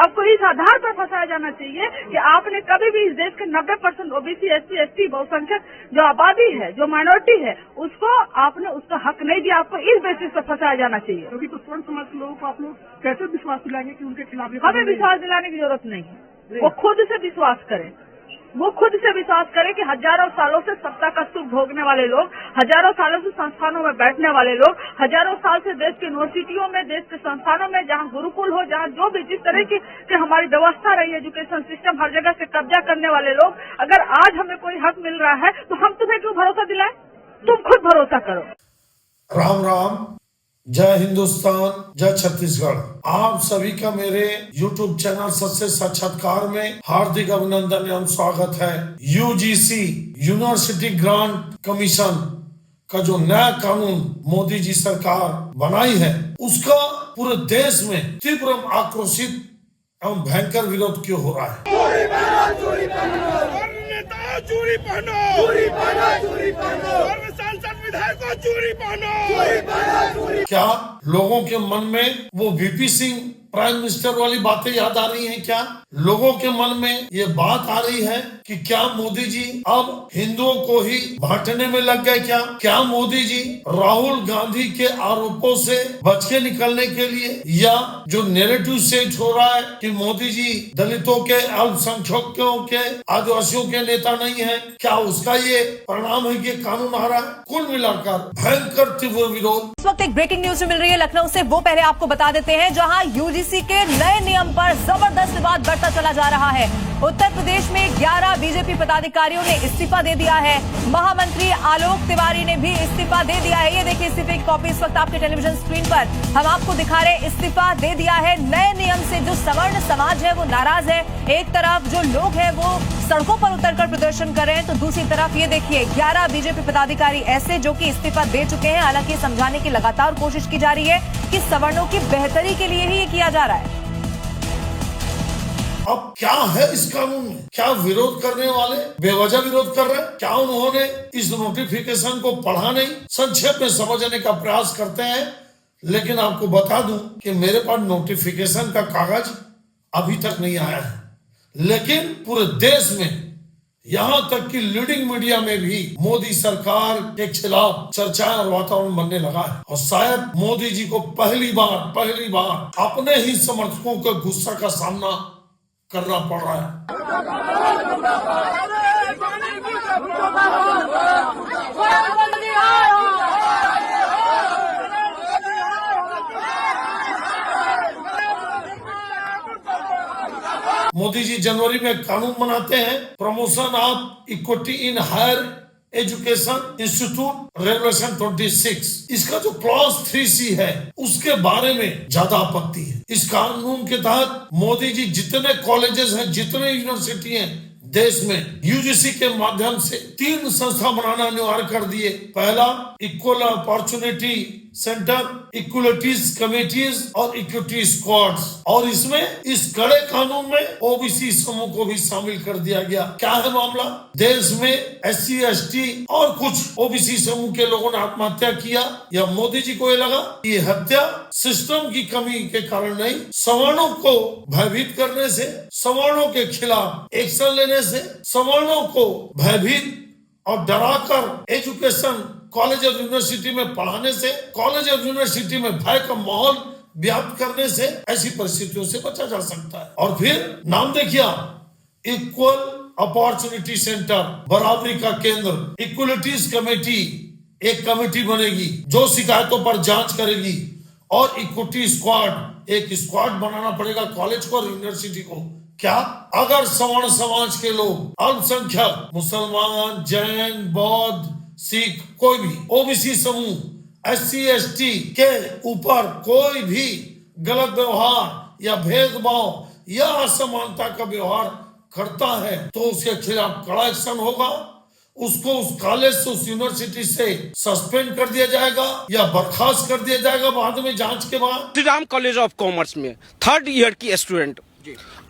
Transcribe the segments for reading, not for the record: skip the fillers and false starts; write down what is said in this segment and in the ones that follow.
आपको इस आधार पर फंसाया जाना चाहिए कि आपने कभी भी इस देश के 90% ओबीसी, एससी, एसटी, बहुसंख्यक जो आबादी है, जो माइनॉरिटी है, उसको आपने उसका हक नहीं दिया। आपको इस बेसिस पर फंसाया जाना चाहिए। अभी तो स्वर्ण समाज के लोगों को आप लोग कैसे विश्वास दिलाएंगे कि उनके खिलाफ हमें विश्वास दिलाने की जरूरत नहीं है, वो खुद से विश्वास करें। वो खुद से विश्वास करें कि हजारों सालों से सत्ता का सुख भोगने वाले लोग, हजारों सालों से संस्थानों में बैठने वाले लोग, हजारों साल से देश की यूनिवर्सिटियों में, देश के संस्थानों में, जहां गुरुकुल हो, जहां जो भी जिस तरह की हमारी व्यवस्था रही, एजुकेशन सिस्टम, हर जगह से कब्जा करने वाले लोग, अगर आज हमें कोई हक मिल रहा है तो हम तुम्हें क्यों भरोसा दिलाएं? तुम खुद भरोसा करो। राम राम, जय हिंदुस्तान, जय छत्तीसगढ़। आप सभी का मेरे YouTube चैनल सच्चे साक्षात्कार में हार्दिक अभिनंदन एवं स्वागत है। यूजीसी यूनिवर्सिटी ग्रांट कमीशन का जो नया कानून मोदी जी सरकार बनाई है, उसका पूरे देश में तीव्र आक्रोशित एवं भयंकर विरोध क्यों हो रहा है? चूड़ी पहनो, सांसद विधायकों चूड़ी पहनो। क्या लोगों के मन में वो वीपी सिंह प्राइम मिनिस्टर वाली बातें याद आ रही हैं? क्या लोगों के मन में ये बात आ रही है कि क्या मोदी जी अब हिंदुओं को ही बांटने में लग गए? क्या मोदी जी राहुल गांधी के आरोपों से बच के निकलने के लिए, या जो नैरेटिव सेट हो रहा है कि मोदी जी दलितों के, अल्पसंख्यकों के, आदिवासियों के नेता नहीं है, क्या उसका ये परिणाम है कि कानून आ रहा है? कुल मिलाकर भयंकर तीव्र विरोध। इस वक्त एक ब्रेकिंग न्यूज मिल रही है लखनऊ से, वो पहले आपको बता देते हैं, जहां यूजीसी के नए नियम पर जबरदस्त विवाद बढ़ता चला जा रहा है। उत्तर प्रदेश में 11 बीजेपी पदाधिकारियों ने इस्तीफा दे दिया है। महामंत्री आलोक तिवारी ने भी इस्तीफा दे दिया है। ये देखिए इस्तीफे की कॉपी इस वक्त आपके टेलीविजन स्क्रीन पर हम आपको दिखा रहे हैं। इस्तीफा दे दिया है। नए नियम से जो सवर्ण समाज है वो नाराज है। एक तरफ जो लोग हैं वो सड़कों पर उतरकर प्रदर्शन कर रहे हैं, तो दूसरी तरफ ये देखिए 11 बीजेपी पदाधिकारी ऐसे जो कि इस्तीफा दे चुके हैं। हालांकि समझाने की लगातार कोशिश की जा रही है कि सवर्णों की बेहतरी के लिए ही ये किया जा रहा है। अब क्या है इस कानून में? क्या विरोध करने वाले बेवजह विरोध कर रहे हैं? क्या उन्होंने इस नोटिफिकेशन को पढ़ा नहीं? संक्षेप में समझने का प्रयास करते हैं, लेकिन आपको बता दूं कि मेरे पास नोटिफिकेशन का कागज अभी तक नहीं आया है, लेकिन पूरे देश में, यहाँ तक कि लीडिंग मीडिया में भी मोदी सरकार के खिलाफ चर्चाएं और वातावरण बनने लगा है। और शायद मोदी जी को पहली बार अपने ही समर्थकों के गुस्सा का सामना करना पड़ रहा है। मोदी जी जनवरी में कानून बनाते हैं, promotion of equity in higher education institute regulation 26। इसका जो क्लॉज 3C है, उसके बारे में ज्यादा आपत्ति है। इस कानून के तहत मोदी जी जितने कॉलेजेस हैं, जितने यूनिवर्सिटी हैं देश में, यूजीसी के माध्यम से 3 संस्था बनाना अनिवार्य कर दिए। पहला equal opportunity centre, equalities committees और इक्विटी स्क्वाड्स। और इसमें इस कड़े कानून में ओबीसी समूह को भी शामिल कर दिया गया। क्या है मामला? देश में एससी, एसटी और कुछ ओबीसी समूह के लोगों ने आत्महत्या किया, या मोदी जी को ये लगा कि हत्या सिस्टम की कमी के कारण नहीं, सवर्णों को भयभीत करने से, सवर्णों के खिलाफ एक्शन लेने से, सवर्णों को भयभीत और डराकर एजुकेशन कॉलेज और यूनिवर्सिटी में पढ़ाने से, कॉलेज और यूनिवर्सिटी में भय का माहौल व्याप्त करने से ऐसी परिस्थितियों से बचा जा सकता है। और फिर नाम देखिए, इक्वल अपॉर्चुनिटी सेंटर, बराबरी का केंद्र, इक्वलिटीज कमेटी, एक कमेटी बनेगी जो शिकायतों पर जांच करेगी, और इक्विटी स्क्वाड, एक स्क्वाड बनाना पड़ेगा कॉलेज को और यूनिवर्सिटी को। क्या अगर सवर्ण समाज के लोग, अल्पसंख्यक, मुसलमान, जैन, बौद्ध, सिख, कोई भी ओबीसी समूह, एससी, एसटी के ऊपर कोई भी गलत व्यवहार या भेदभाव या असमानता का व्यवहार करता है, तो उसके खिलाफ कड़ा एक्शन होगा। उसको उस कॉलेज से, उस यूनिवर्सिटी से सस्पेंड कर दिया जाएगा या बर्खास्त कर दिया जाएगा बाद में, जांच के बाद। Shri Ram college of commerce में 3rd ईयर की स्टूडेंट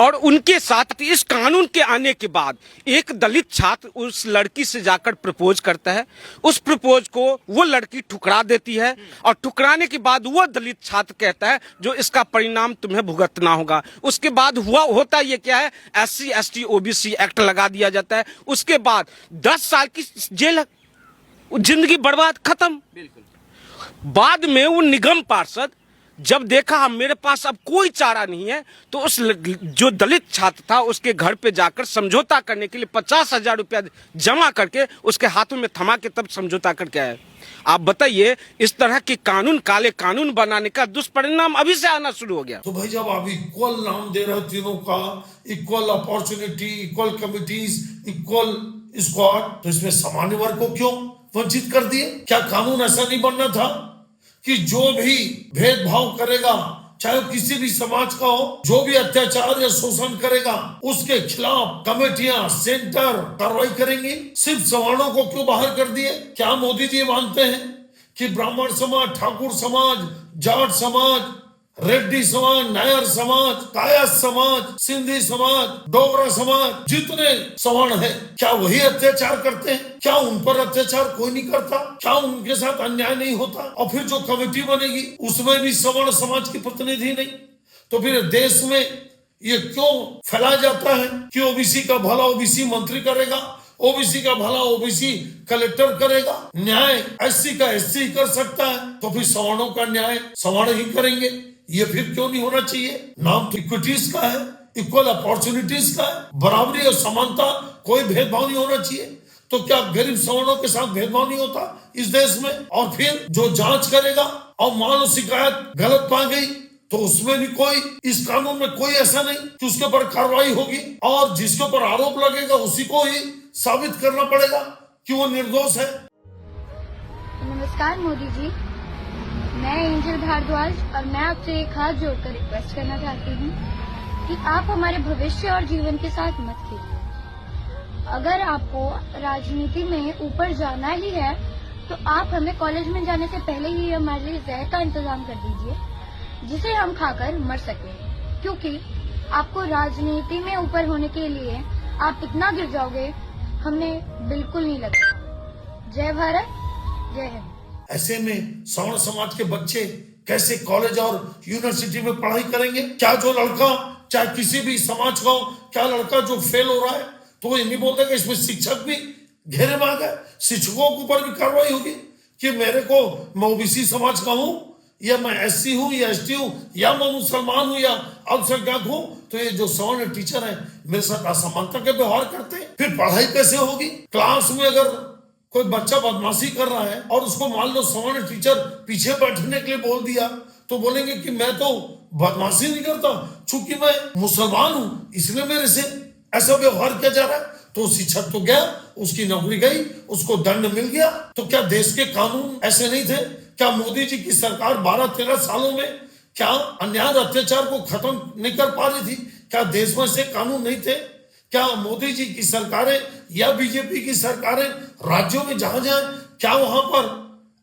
और उनके साथ इस कानून के आने के बाद एक दलित छात्र उस लड़की से जाकर प्रपोज करता है। उस प्रपोज को वो लड़की ठुकरा देती है और ठुकराने के बाद वो दलित छात्र कहता है जो इसका परिणाम तुम्हें भुगतना होगा। उसके बाद होता ये क्या है, SC ST OBC एक्ट लगा दिया जाता है। उसके बाद 10 साल की जेल, जिंदगी बर्बाद, खत्म। बाद में वो निगम पार्षद जब देखा मेरे पास अब कोई चारा नहीं है, तो उस जो दलित छात्र था उसके घर पे जाकर समझौता करने के लिए 50,000 रुपया जमा करके उसके हाथों में थमा के तब समझौता करके आया। आप बताइए, इस तरह के कानून, काले कानून बनाने का दुष्परिणाम अभी से आना शुरू हो गया। तो भाई जब आप इक्वल नाम दे रहे हो तीनों का, equal opportunity, equal committees, equal squad, तो इसमें सामान्य वर्ग को क्यों वंचित कर दिए? क्या कानून ऐसा नहीं बनना था कि जो भी भेदभाव करेगा, चाहे वो किसी भी समाज का हो, जो भी अत्याचार या शोषण करेगा, उसके खिलाफ कमेटियां, सेंटर कार्रवाई करेंगी? सिर्फ सवर्णों को क्यों बाहर कर दिए? क्या मोदी जी मानते हैं कि ब्राह्मण समाज, ठाकुर समाज, जाट समाज, रेड्डी समाज, नायर समाज, काया समाज, सिंधी समाज, डोगरा समाज, जितने सवर्ण हैं, क्या वही अत्याचार करते हैं? क्या उन पर अत्याचार कोई नहीं करता? क्या उनके साथ अन्याय नहीं होता? और फिर जो कमेटी बनेगी उसमें भी सवर्ण समाज की प्रतिनिधि नहीं, तो फिर देश में ये क्यों फैलाया जाता है कि ओबीसी का भला ओबीसी मंत्री करेगा, ओबीसी का भला ओबीसी कलेक्टर करेगा, न्याय SC का SC कर सकता है, तो फिर सवर्णों का न्याय सवर्ण ही करेंगे? ये फिर क्यों नहीं होना चाहिए? नाम तो इक्विटीज का है, इक्वल अपॉर्चुनिटीज का है, बराबरी और समानता, कोई भेदभाव नहीं होना चाहिए। तो क्या गरीब सवर्णों के साथ भेदभाव नहीं होता इस देश में? और फिर जो जांच करेगा और मान लो शिकायत गलत पा गई, तो उसमें भी कोई, इस कानून में कोई ऐसा नहीं कि उसके ऊपर कार्रवाई होगी, और जिसके ऊपर आरोप लगेगा उसी को ही साबित करना पड़ेगा कि वो निर्दोष है। नमस्कार मोदी जी, मैं एंजल भारद्वाज, और मैं आपसे एक हाथ जोड़कर रिक्वेस्ट करना चाहती हूँ कि आप हमारे भविष्य और जीवन के साथ मत खेलिए। अगर आपको राजनीति में ऊपर जाना ही है तो आप हमें कॉलेज में जाने से पहले ही हमारे लिए जहर का इंतजाम कर दीजिए, जिसे हम खाकर मर सकें, क्योंकि आपको राजनीति में ऊपर होने के लिए आप इतना गिर जाओगे, हमें बिल्कुल नहीं लगता। जय भारत, जय हिंद। ऐसे में सवर्ण समाज के बच्चे कैसे कॉलेज और यूनिवर्सिटी में पढ़ाई करेंगे? क्या जो लड़का, चाहे किसी भी समाज का हो, क्या लड़का जो फेल हो रहा है तो ये नहीं बोलते कि इसमें शिक्षक भी घेरे में आ गए? शिक्षकों के ऊपर भी कार्रवाई होगी कि मेरे को, मैं ओबीसी समाज का हूं, या मैं SC हूं या ST हूं, या मैं मुसलमान हूं या अल्पसंख्यक हूं, तो ये जो सवर्ण टीचर है मेरे साथ असमानता के व्यवहार करते हैं। फिर पढ़ाई कैसे होगी? क्लास में अगर कोई बच्चा बदमाशी कर रहा है और उसको मान लो सवर्ण टीचर पीछे बैठने के लिए बोल दिया, तो बोलेंगे कि मैं तो बदमाशी नहीं करता, चूंकि मैं मुसलमान हूं इसलिए मेरे से ऐसा व्यवहार किया जा रहा है। तो शिक्षक तो गया, उसकी नौकरी गई, उसको दंड मिल गया। तो क्या देश के कानून ऐसे नहीं थे? क्या मोदी जी की सरकार 12-13 सालों में क्या अन्याय अत्याचार को खत्म नहीं कर पा रही थी? क्या देश में से कानून नहीं थे? क्या मोदी जी की सरकारें या बीजेपी की सरकारें राज्यों में जहां जाए, क्या वहां पर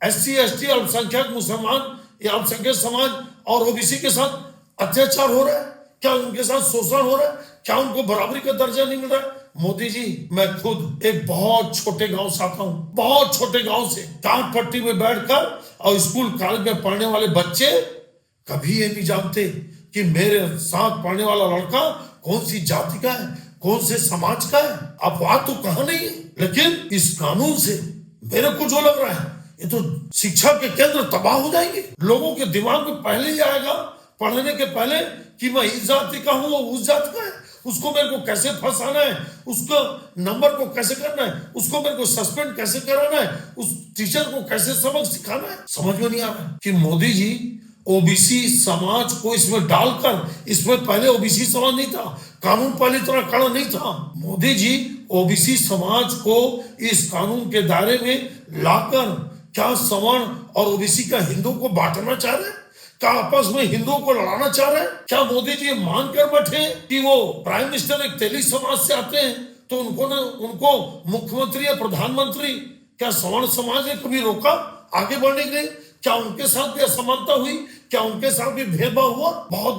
SC ST अल्पसंख्यक मुसलमान या अल्पसंख्यक समाज और ओबीसी के साथ अत्याचार हो रहा है? क्या उनके साथ शोषण हो रहा है? क्या उनको बराबरी का दर्जा नहीं मिल रहा है? मोदी जी, मैं खुद एक बहुत छोटे गांव से आता हूं, बहुत छोटे गांव से, टाट पट्टी में बैठकर, और स्कूल कॉलेज में पढ़ने वाले बच्चे कभी ये नहीं जानते कि मेरे साथ पढ़ने वाला लड़का कौन सी जाति का है, कौन से समाज का है। अपवाद तो कहा नहीं है, लेकिन इस कानून से मेरे को जो लग रहा है, ये तो शिक्षा के केंद्र तबाह हो जाएंगे। लोगों के दिमाग में पहले ही आएगा पढ़ने के पहले कि मैं इस जाति का हूं, वो उस जाति का है, उसको मेरे को कैसे फंसाना है, उसको नंबर को कैसे करना है, उसको मेरे को सस्पेंड कैसे कराना है, उस टीचर को कैसे सबक सिखाना है। समझ में नहीं आ रहा कि मोदी जी ओबीसी समाज को इसमें डालकर, इसमें पहले ओबीसी समाज नहीं था, कानून पहले इतना कड़ा नहीं था। मोदी जी ओबीसी समाज को इस कानून के दायरे में लाकर क्या सवर्ण और ओबीसी का हिंदुओं को बांटना चाह रहे हैं? क्या आपस में हिंदुओं को लड़ाना चाह रहे हैं? क्या मोदी जी मानकर बैठे कि वो प्राइम मिनिस्टर एक तेली समाज से आते हैं तो उनको मुख्यमंत्री या प्रधानमंत्री? क्या सवर्ण समाज ने कभी रोका आगे बढ़ने के लिए? क्या उनके साथ भी असमानता हुई? क्या उनके साथ भी भेदभाव हुआ? बहुत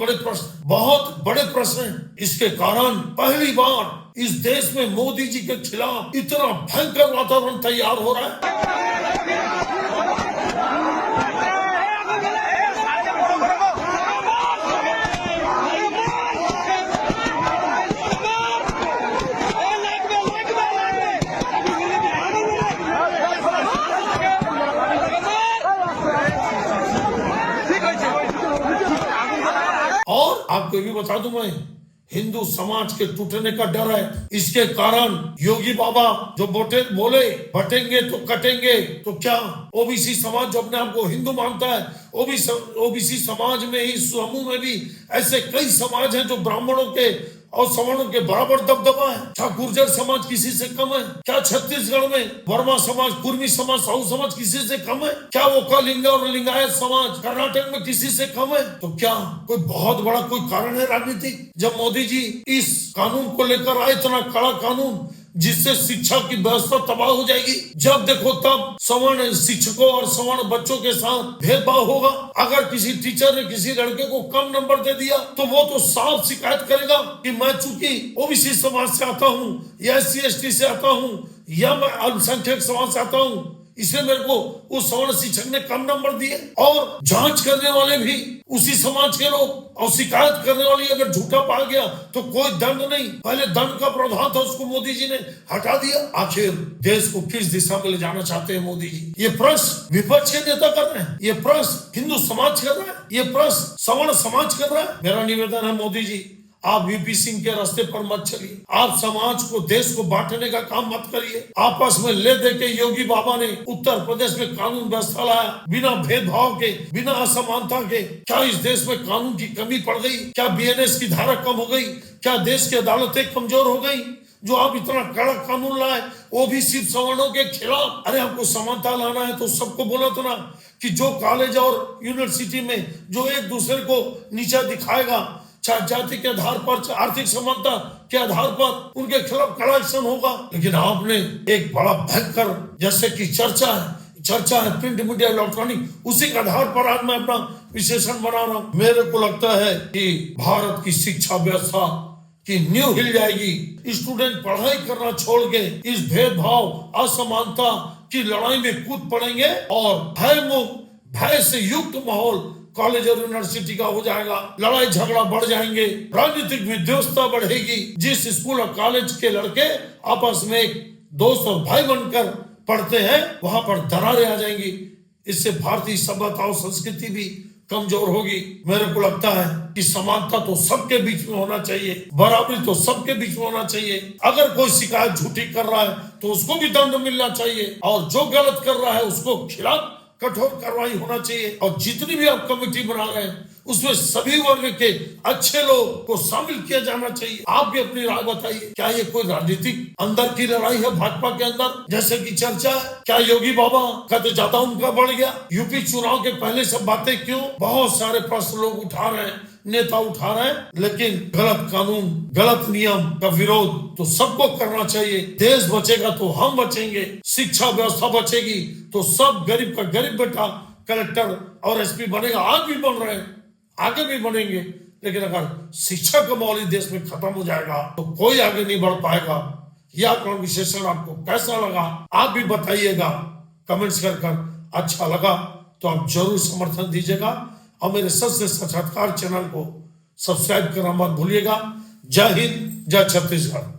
बड़े प्रश्न हैं। इसके कारण पहली बार इस देश में मोदी जी के खिलाफ इतना भयंकर वातावरण तैयार हो रहा है। और आपको ये भी बता दूं मैं, हिंदू समाज के टूटने का डर है। इसके कारण योगी बाबा जो बोले बटेंगे तो कटेंगे, तो क्या ओबीसी समाज जो अपने आप को हिंदू मानता है, ओबीसी समाज में ही, समूह में भी ऐसे कई समाज हैं जो ब्राह्मणों के और सवर्णों के बराबर दबदबा है। क्या गुर्जर समाज किसी से कम है? क्या छत्तीसगढ़ में वर्मा समाज, कुर्मी समाज, साहू समाज किसी से कम है? क्या ओकालिंगा और लिंगायत समाज कर्नाटक में किसी से कम है? तो क्या कोई बहुत बड़ा कोई कारण है राजनीतिक? जब मोदी जी इस कानून को लेकर आए, इतना कड़ा कानून जिससे शिक्षा की व्यवस्था तबाह हो जाएगी, जब देखो तब सवर्ण शिक्षकों और सवर्ण बच्चों के साथ भेदभाव होगा। अगर किसी टीचर ने किसी लड़के को कम नंबर दे दिया तो वो तो साफ शिकायत करेगा कि मैं चूंकि ओबीसी समाज से आता हूँ या SC/ST से आता हूँ या मैं अल्पसंख्यक समाज से आता हूँ, इसलिए मेरे को उस सवर्ण शिक्षक ने कम नंबर दिए। और जांच करने वाले भी उसी समाज के लोग, और शिकायत करने वाली अगर झूठा पा गया तो कोई दंड नहीं, पहले दंड का प्रावधान था, उसको मोदी जी ने हटा दिया। आखिर देश को किस दिशा में ले जाना चाहते हैं मोदी जी? ये प्रश्न विपक्ष के नेता कर रहे हैं, ये प्रश्न हिंदू समाज कर रहा है, ये प्रश्न सवर्ण समाज कर रहा है। मेरा निवेदन है मोदी जी, आप वीपी सिंह के रास्ते पर मत चलिए। आप समाज को, देश को बांटने का काम मत करिए। आपस में ले दे के योगी बाबा ने उत्तर प्रदेश में कानून व्यवस्था लाया, बिना भेदभाव के, बिना असमानता के। क्या इस देश में कानून की कमी पड़ गई? क्या BNS की धारा कम हो गई? क्या देश की अदालतें कमजोर हो गई? जो आप इतना कड़ा कानून लाए वो भी सिर्फ सवर्णों के खिलाफ। अरे आपको समानता लाना है तो सबको बोला तो ना कि जो कॉलेज और यूनिवर्सिटी में जो एक दूसरे को नीचा दिखाएगा, चाहे जाति के आधार पर, चाहे आर्थिक समानता के आधार पर, उनके खिलाफ कड़ा एक्शन होगा। लेकिन आपने एक बड़ा भयंकर, जैसे कि चर्चा है प्रिंट मीडिया, इलेक्ट्रॉनिक, उसी के आधार पर आज मैं अपना विश्लेषण बना रहा हूं। मेरे को लगता है कि भारत की शिक्षा व्यवस्था की नींव हिल जाएगी। स्टूडेंट पढ़ाई करना छोड़ के इस भेदभाव, असमानता की लड़ाई में कूद पड़ेंगे और भय से युक्त माहौल कॉलेज और यूनिवर्सिटी का हो जाएगा। लड़ाई झगड़ा बढ़ जाएंगे, राजनीतिक विध्वंसता बढ़ेगी। जिस स्कूल और कॉलेज के लड़के आपस में एक दोस्त और भाई बनकर पढ़ते हैं, वहां पर दरारें आ जाएंगी। इससे भारतीय सभ्यता और संस्कृति भी कमजोर होगी। मेरे को लगता है कि समानता तो सबके बीच में होना चाहिए, बराबरी तो सबके बीच में होना चाहिए। अगर कोई शिकायत झूठी कर रहा है तो उसको भी दंड मिलना चाहिए, और जो गलत कर रहा है उसको खिलाफ कठोर कार्रवाई होना चाहिए। और जितनी भी आप कमेटी बना रहे हैं उसमें सभी वर्ग के अच्छे लोग को शामिल किया जाना चाहिए। आप भी अपनी राय बताइए, क्या ये कोई राजनीतिक अंदर की लड़ाई है भाजपा के अंदर, जैसे कि चर्चा है? क्या योगी बाबा का तो ज्यादा उनका बढ़ गया? यूपी चुनाव के पहले सब बातें क्यों? बहुत सारे प्रश्न लोग उठा रहे हैं, नेता उठा रहे हैं, लेकिन गलत कानून, गलत नियम का विरोध तो सबको करना चाहिए। देश बचेगा तो हम बचेंगे, शिक्षा व्यवस्था बचेगी तो सब गरीब का गरीब बेटा कलेक्टर और SP बनेगा। आज भी बन रहे हैं, आगे भी बनेंगे। लेकिन अगर शिक्षा का माहौल देश में खत्म हो जाएगा तो कोई आगे नहीं बढ़ पाएगा। यह आंकड़ों विश्लेषण आपको कैसा लगा आप भी बताइएगा कमेंट्स कर। अच्छा लगा तो आप जरूर समर्थन दीजिएगा और मेरे सच से साक्षात्कार चैनल को सब्सक्राइब करना मत भूलिएगा। जय हिंद, जय छत्तीसगढ़।